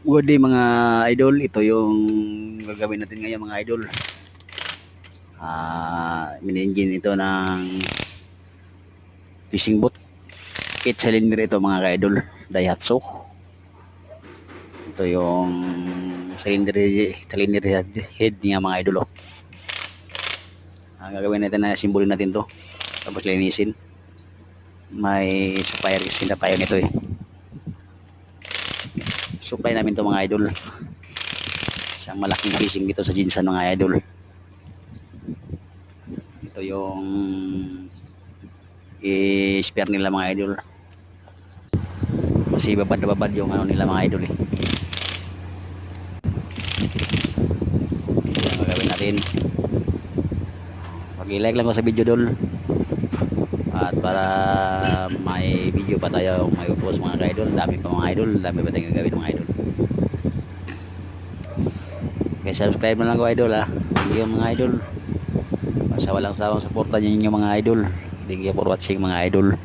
Good day mga idol, ito yung gagawin natin ngayon mga idol. Mini-engine ito ng fishing boat. 8 cylinder ito mga idol, Daihatsu. Ito yung cylinder head niya mga idol. Gagawin natin na simbolin natin to, tapos linisin. May supplier kasi na tayo nito eh. Supply namin to mga idol. Isang malaking fishing dito sa Jinsan mga idol. Ito yung spare nila mga idol. Kasi babad na babad yung ano nila mga idol eh. Ito ang gagawin natin. Pag-i-like lang ko sa video dol. At para may video pa tayo may post mga idol. Dami pa mga idol. Dami pa tayong gagawin mga idol. Okay, subscribe na lang ko idol ha. Thank you mga idol. Sa walang sawang suporta ninyo mga idol. Thank you for watching mga idol.